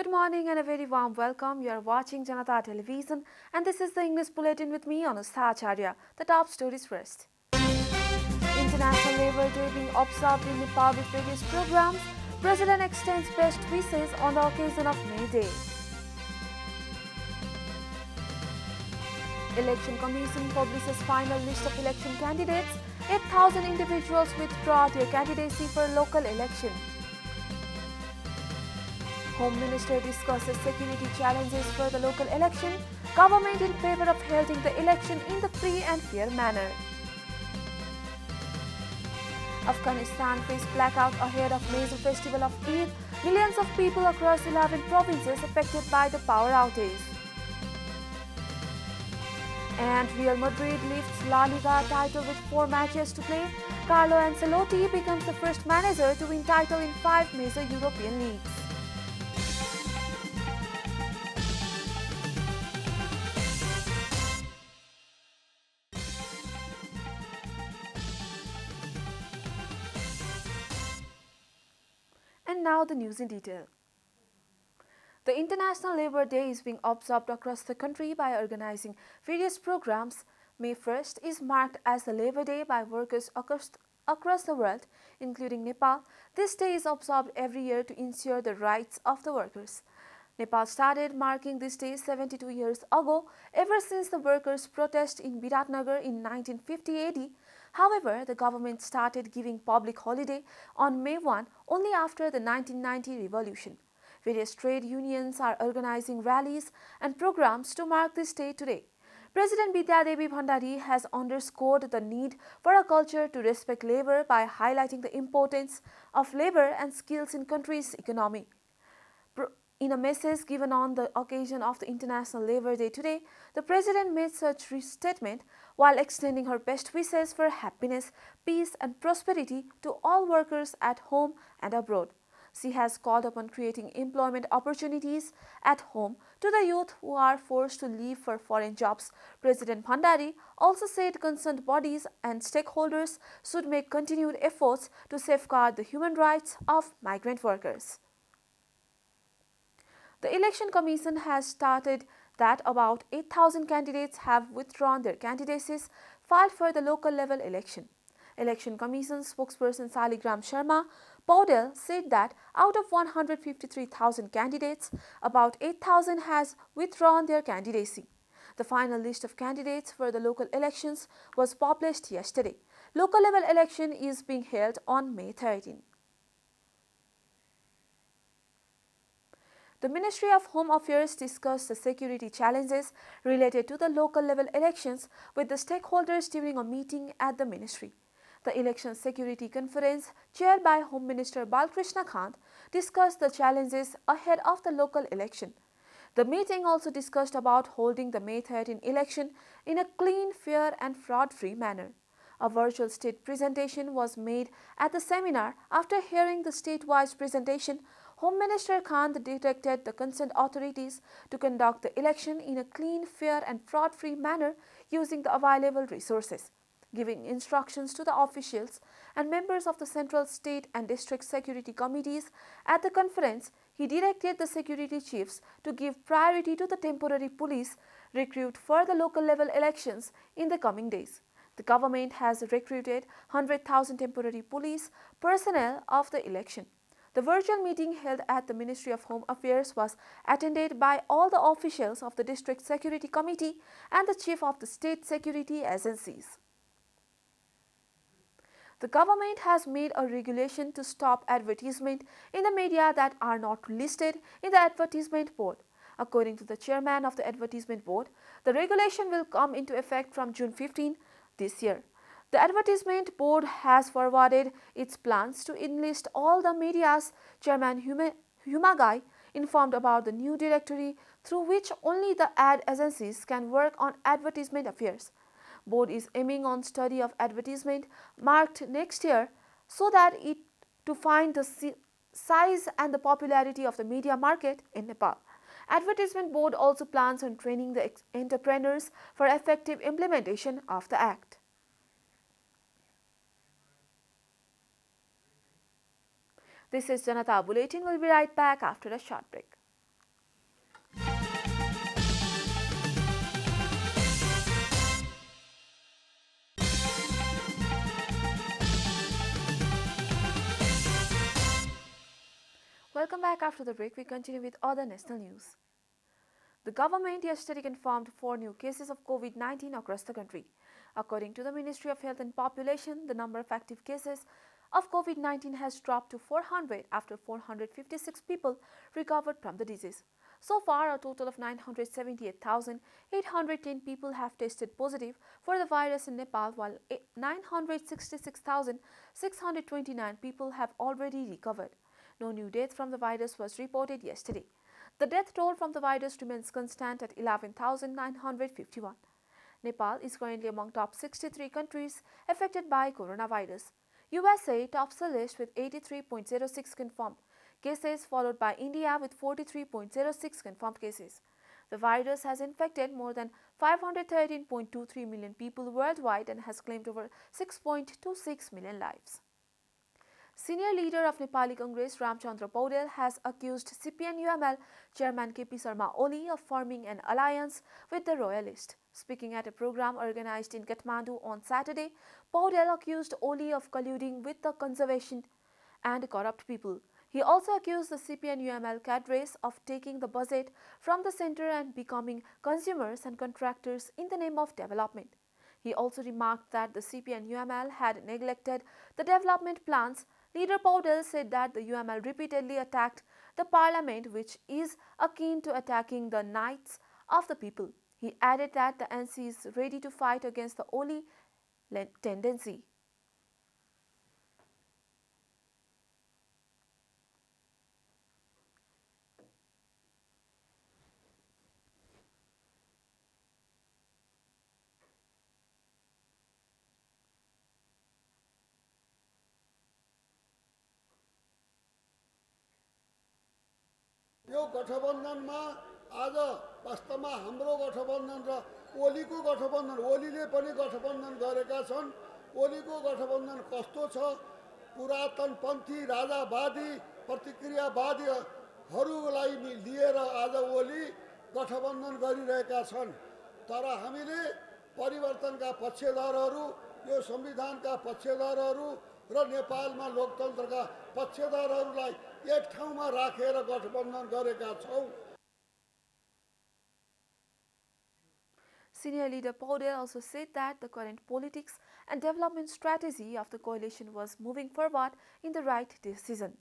Good morning and a very warm welcome. You are watching Janata Television and this is the English Bulletin with me, Anustha Acharya. The top stories first. International Labour Day being observed in Nepal with various programs. President extends best wishes on the occasion of May Day. Election Commission publishes final list of election candidates. 8,000 individuals withdraw their candidacy for local election. Home Minister discusses security challenges for the local election. Government in favour of holding the election in the free and fair manner. Afghanistan faced blackout ahead of major festival of Eid. Millions of people across 11 provinces affected by the power outage. And Real Madrid lifts La Liga title with 4 matches to play. Carlo Ancelotti becomes the first manager to win title in 5 major European leagues. And now the news in detail. The International Labour Day is being observed across the country by organizing various programs. May 1st is marked as the Labour Day by workers across the world, including Nepal. This day is observed every year to ensure the rights of the workers. Nepal started marking this day 72 years ago, ever since the workers' protest in Biratnagar in 1950 AD. However, the government started giving public holiday on May 1 only after the 1990 revolution. Various trade unions are organizing rallies and programs to mark this day today. President Vidya Devi Bhandari has underscored the need for a culture to respect labor by highlighting the importance of labor and skills in country's economy. In a message given on the occasion of the International Labour Day today, the President made such statement while extending her best wishes for happiness, peace and prosperity to all workers at home and abroad. She has called upon creating employment opportunities at home to the youth who are forced to leave for foreign jobs. President Bhandari also said concerned bodies and stakeholders should make continued efforts to safeguard the human rights of migrant workers. The Election Commission has stated that about 8,000 candidates have withdrawn their candidacies filed for the local level election. Election Commission spokesperson Saligram Sharma Paudel said that out of 153,000 candidates, about 8,000 has withdrawn their candidacy. The final list of candidates for the local elections was published yesterday. Local level election is being held on May 13. The Ministry of Home Affairs discussed the security challenges related to the local level elections with the stakeholders during a meeting at the ministry. The Election Security Conference, chaired by Home Minister Balkrishna Kant, discussed the challenges ahead of the local election. The meeting also discussed about holding the May 13 election in a clean, fair and fraud-free manner. A virtual state presentation was made at the seminar. After hearing the state-wise presentation, Home Minister Khan directed the concerned authorities to conduct the election in a clean, fair and fraud-free manner using the available resources. Giving instructions to the officials and members of the Central, State and District Security Committees at the conference, he directed the security chiefs to give priority to the temporary police recruit for the local level elections in the coming days. The government has recruited 100,000 temporary police personnel of the election. The virtual meeting held at the Ministry of Home Affairs was attended by all the officials of the District Security Committee and the Chief of the State Security Agencies. The government has made a regulation to stop advertisement in the media that are not listed in the Advertisement Board. According to the chairman of the Advertisement Board, the regulation will come into effect from June 15 this year. The Advertisement Board has forwarded its plans to enlist all the media's chairman Humagai informed about the new directory through which only the ad agencies can work on advertisement affairs. Board is aiming on study of advertisement marked next year so that it to find the size and the popularity of the media market in Nepal. Advertisement Board also plans on training the entrepreneurs for effective implementation of the Act. This is Janata Bulletin. We'll be right back after a short break. Welcome back. After the break, we continue with other national news. The government yesterday confirmed 4 new cases of COVID-19 across the country. According to the Ministry of Health and Population, the number of active cases of COVID-19 has dropped to 400 after 456 people recovered from the disease. So far, a total of 978,810 people have tested positive for the virus in Nepal, while 966,629 people have already recovered. No new death from the virus was reported yesterday. The death toll from the virus remains constant at 11,951. Nepal is currently among top 63 countries affected by coronavirus. USA tops the list with 83.06 confirmed cases, followed by India with 43.06 confirmed cases. The virus has infected more than 513.23 million people worldwide and has claimed over 6.26 million lives. Senior leader of Nepali Congress Ramchandra Paudel has accused CPN-UML chairman KP Sharma Oli of forming an alliance with the royalists. Speaking at a program organized in Kathmandu on Saturday, Paudel accused Oli of colluding with the conservation and corrupt people. He also accused the CPN-UML cadres of taking the budget from the centre and becoming consumers and contractors in the name of development. He also remarked that the CPN-UML had neglected the development plans. Leader Paudel said that the UML repeatedly attacked the parliament, which is akin to attacking the knights of the people. He added that the NC is ready to fight against the Oli tendency. यो गठबन्धनमा आज वास्तवमा हाम्रो गठबन्धन र ओलीको गठबन्धन, ओलीले पनि गठबन्धन गरेका छन्। ओलीको गठबन्धन कस्तो छ? पुरातनपन्थी राजावादी प्रतिक्रियावादीहरूलाई लिएर आज ओली गठबन्धन गरिरहेका छन्। तर हामीले परिवर्तनका पक्षधरहरू, यो संविधानका पक्षधरहरू र नेपालमा लोकतन्त्रका पक्षधरहरूलाई एक ठाउँमा राखेर गठबन्धन गरेका छौं। Senior leader Paudel also said that the current politics and development strategy of the coalition was moving forward in the right decision.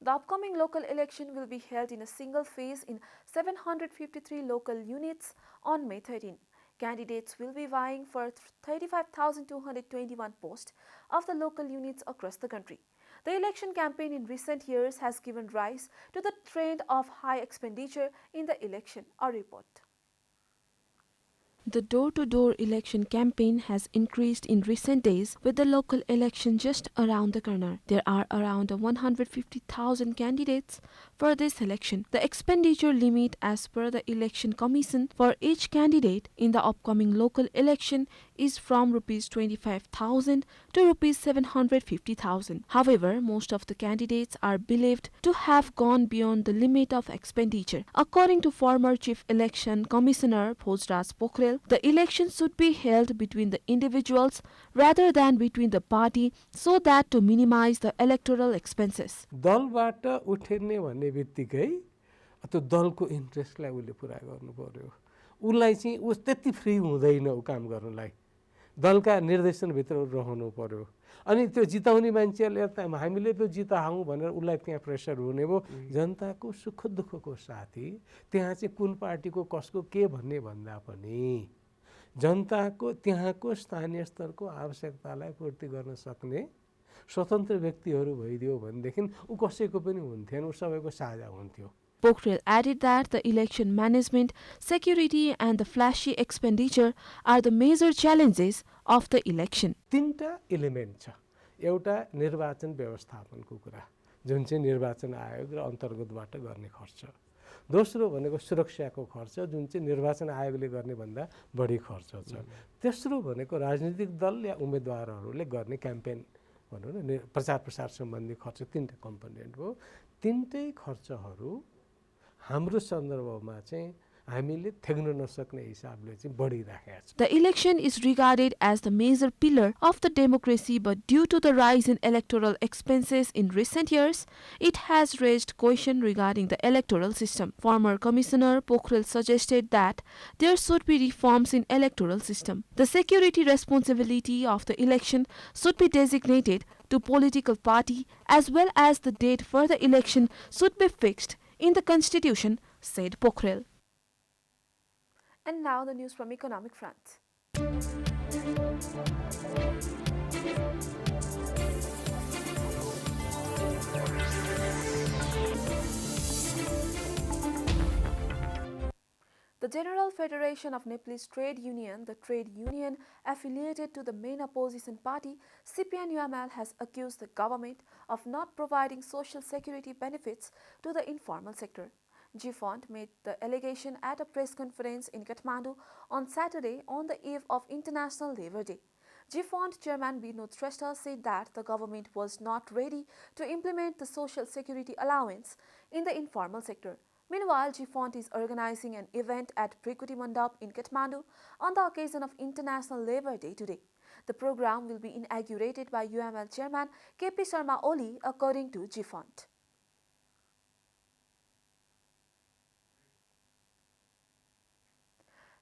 The upcoming local election will be held in a single phase in 753 local units on May 13. Candidates will be vying for 35,221 posts of the local units across the country. The election campaign in recent years has given rise to the trend of high expenditure in the election. A report. The door-to-door election campaign has increased in recent days, with the local election just around the corner. There are around 150,000 candidates for this election. The expenditure limit as per the Election Commission for each candidate in the upcoming local election is from Rs 25,000 to Rs 750,000. However, most of the candidates are believed to have gone beyond the limit of expenditure. According to former Chief Election Commissioner Bhojraj Pokhrel, the election should be held between the individuals rather than between the party so that to minimize the electoral expenses. दलबाट उठिने भन्ने बित्तिकै त्यो दलको इन्ट्रेस्टलाई उले पुरा गर्नु पर्यो। उलाई चाहिँ उस त्यति फ्री हुँदैन उ काम गर्नलाई। दलका निर्देशनभित्र रहनु पर्यो। अनि त्यो जिताउने मान्छेले हामीले त्यो जिताउँ भनेर उलाई त्यहाँ प्रेसर हुने भो। जनताको सुख दुःखको साथी त्यहाँ चाहिँ कुन पार्टीको कसको के भन्ने भन्दा पनि जनताको त्यहाँको स्थानीय स्तरको आवश्यकतालाई पूर्ति गर्न सक्ने स्वतन्त्र व्यक्तिहरू भइदियो भनेदेखि उ कसैको पनि हुन्थेन, उ सबैको साझा हुन्थ्यो। Pokhrel added that the election management, security and the flashy expenditure are the major challenges of the election. तीनटा एलिमेन्ट छ। एउटा निर्वाचन व्यवस्थापनको कुरा जुन चाहिँ निर्वाचन आयोग र अन्तर्गतबाट गर्ने खर्च। दोस्रो भनेको सुरक्षाको खर्च जुन चाहिँ निर्वाचन आयोगले गर्ने भन्दा बढी खर्च छ। तेस्रो भनेको राजनीतिक दल या उम्मेदवारहरूले गर्ने क्याम्पेन भनौँ न प्रचार प्रसार सम्बन्धी खर्च। तीनटा कम्पोनेन्ट हो। तीनटै खर्चहरू हाम्रो सन्दर्भमा चाहिँ हामीले थ्याक्न नसक्ने हिसाबले चाहिँ बढिराखेका छ। The election is regarded as the major pillar of the democracy, but due to the rise in electoral expenses in recent years, it has raised questions regarding the electoral system. Former Commissioner Pokhrel suggested that there should be reforms in electoral system. The security responsibility of the election should be designated to political party, as well as the date for the election should be fixed in the constitution, said Pokhrel. And now the news from economic front. The General Federation of Nepalese Trade Union, the trade union affiliated to the main opposition party, CPN-UML, has accused the government of not providing social security benefits to the informal sector. GFONT made the allegation at a press conference in Kathmandu on Saturday on the eve of International Labour Day. GFONT chairman Vinod Shrestha said that the government was not ready to implement the social security allowance in the informal sector. Meanwhile, GFONT is organizing an event at Prikuti Mandap in Kathmandu on the occasion of International Labour Day today. The program will be inaugurated by UML chairman KP Sharma Oli, according to GFONT.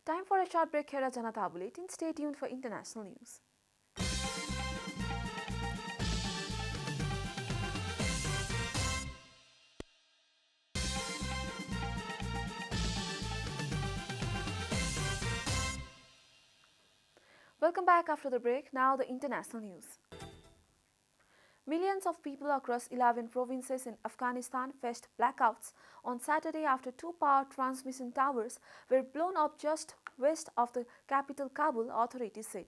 Time for a short break here at Janata Bulletin. Stay tuned for international news. Welcome back after the break. Now the international news. Millions of people across 11 provinces in Afghanistan faced blackouts on Saturday after two power transmission towers were blown up just west of the capital Kabul, authorities said.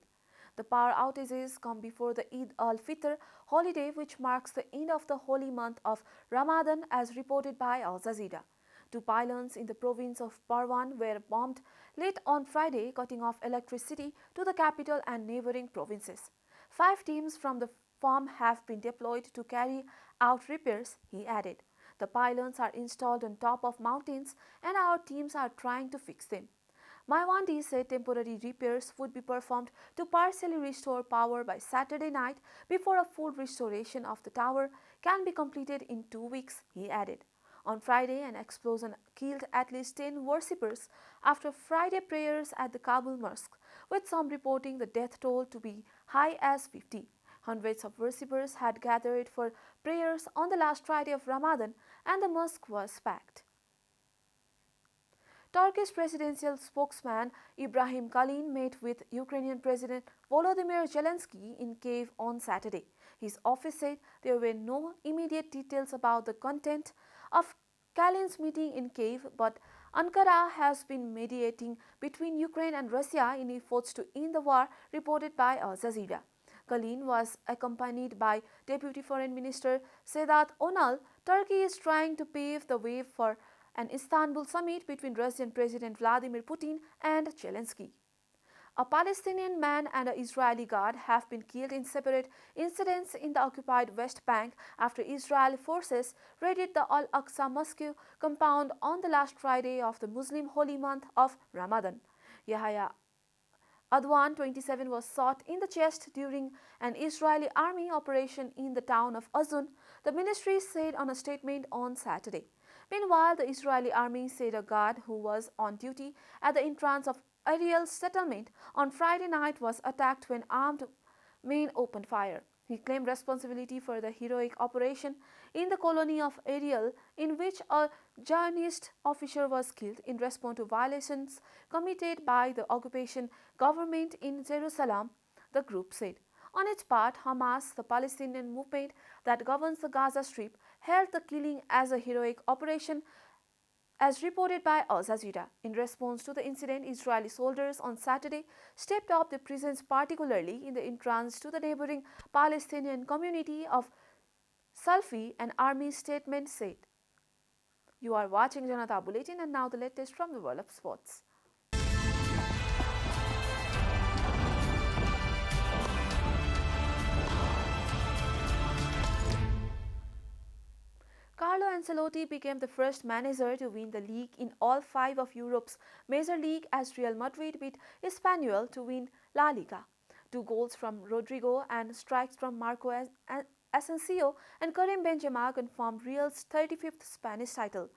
The power outages come before the Eid al-Fitr holiday, which marks the end of the holy month of Ramadan, as reported by Al Jazeera. Two pylons in the province of Parwan were bombed late on Friday, cutting off electricity to the capital and neighboring provinces. 5 teams from the firm have been deployed to carry out repairs, he added. The pylons are installed on top of mountains and our teams are trying to fix them. Maiwandi said temporary repairs would be performed to partially restore power by Saturday night before a full restoration of the tower can be completed in 2 weeks, he added. On Friday, an explosion killed at least 10 worshippers after Friday prayers at the Kabul mosque, with some reporting the death toll to be high as 50. Hundreds of worshippers had gathered for prayers on the last Friday of Ramadan, and the mosque was packed. Turkish presidential spokesman Ibrahim Kalin met with Ukrainian President Volodymyr Zelensky in Kyiv on Saturday. His office said there were no immediate details about the content of Kalin's meeting in Kyiv, but Ankara has been mediating between Ukraine and Russia in efforts to end the war, reported by Al Jazeera. Kalin was accompanied by Deputy Foreign Minister Sedat Onal. Turkey is trying to pave the way for an Istanbul summit between Russian President Vladimir Putin and Zelensky. A Palestinian man and an Israeli guard have been killed in separate incidents in the occupied West Bank after Israeli forces raided the Al-Aqsa Mosque compound on the last Friday of the Muslim holy month of Ramadan. Yahya Adwan, 27, was shot in the chest during an Israeli army operation in the town of Azun, the ministry said on a statement on Saturday. Meanwhile, the Israeli army said a guard who was on duty at the entrance of Ariel settlement on Friday night was attacked when armed men opened fire. He claimed responsibility for the heroic operation in the colony of Ariel, in which a Zionist officer was killed in response to violations committed by the occupation government in Jerusalem, the group said. On its part, Hamas, the Palestinian movement that governs the Gaza Strip, hailed the killing as a heroic operation, as reported by Al Jazeera. In response to the incident, Israeli soldiers on Saturday stepped up their presence, particularly in the entrance to the neighboring Palestinian community of Salfi, an army statement said. You are watching Janata Bulletin, and now the latest from the world of sports. Carlo Ancelotti Ancelotti became the first manager to win the league in all 5 of Europe's major leagues as Real Madrid beat Espanyol to win La Liga. 2 goals from Rodrigo and strikes from Marco Asensio and Karim Benzema confirmed Real's 35th Spanish title.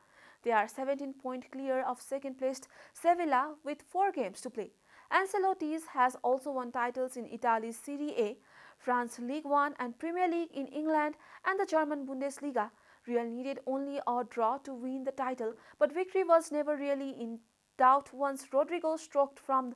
They are 17 points clear of second-placed Sevilla with 4 games to play. Ancelotti has also won titles in Italy's Serie A, France League One and Premier League in England and the German Bundesliga. Real needed only a draw to win the title, but victory was never really in doubt once Rodrigo stroked from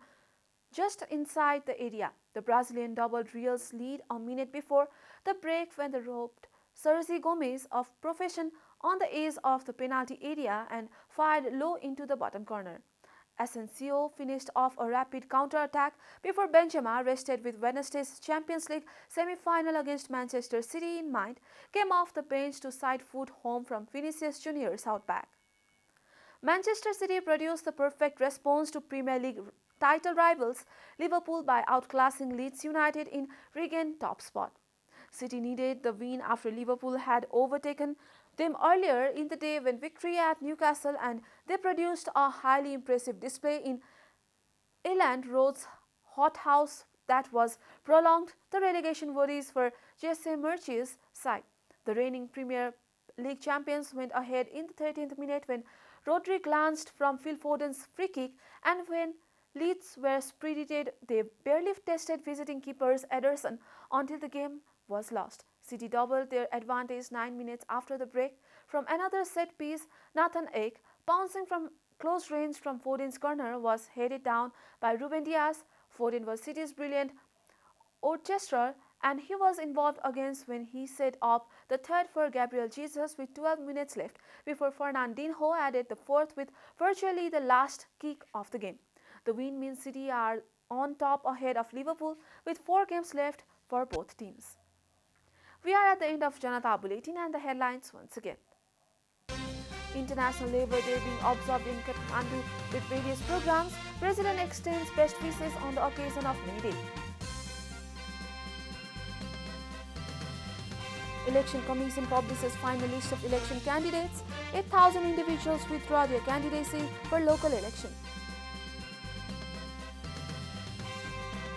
just inside the area. The Brazilian doubled Real's lead a minute before the break when they robbed Sergio Gomez of profession on the edge of the penalty area and fired low into the bottom corner. Asensio finished off a rapid counter-attack before Benzema, rested with Wednesday's Champions League semi-final against Manchester City in mind, came off the bench to side foot home from Vinicius Junior's outback. Manchester City produced the perfect response to Premier League title rivals Liverpool by outclassing Leeds United in regained top spot. City needed the win after Liverpool had overtaken them earlier in the day when victory at Newcastle, and they produced a highly impressive display in Elland Road's hothouse that was prolonged the relegation worries for Jesse March's side. The reigning Premier League champions went ahead in the 13th minute when Rodri glanced from Phil Foden's free kick, and when Leeds were spirited, they barely tested visiting keepers Ederson until the game was lost. City doubled their advantage 9 minutes after the break from another set piece. Nathan Ake, bouncing from close range from Foden's corner, was headed down by Ruben Dias. Foden was City's brilliant orchestra, and he was involved again when he set up the third for Gabriel Jesus with 12 minutes left before Fernandinho added the fourth with virtually the last kick of the game. The win means City are on top ahead of Liverpool with 4 games left for both teams. We are at the end of Janata Bulletin and the headlines once again. International Labour Day being observed in Kathmandu with various programs. President extends best wishes on the occasion of May Day. Election Commission publishes final list of election candidates. 8,000 individuals withdraw their candidacy for local election.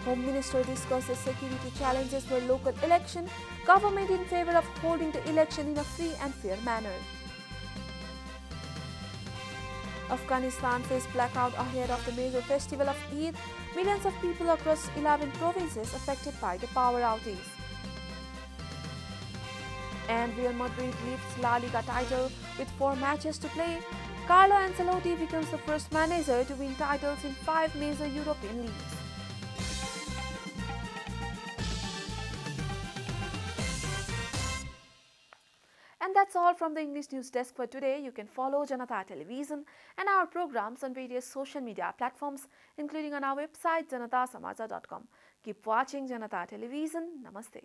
Home Minister discusses security challenges for local election. Government in favour of holding the election in a free and fair manner. Afghanistan faced blackout ahead of the major festival of Eid. Millions of people across 11 provinces affected by the power outage. And Real Madrid lifts La Liga title with 4 matches to play. Carlo Ancelotti becomes the first manager to win titles in 5 major European leagues. And that's all from the English News Desk for today. You can follow Janata Television and our programs on various social media platforms, including on our website janatasamajah.com. Keep watching Janata Television. Namaste.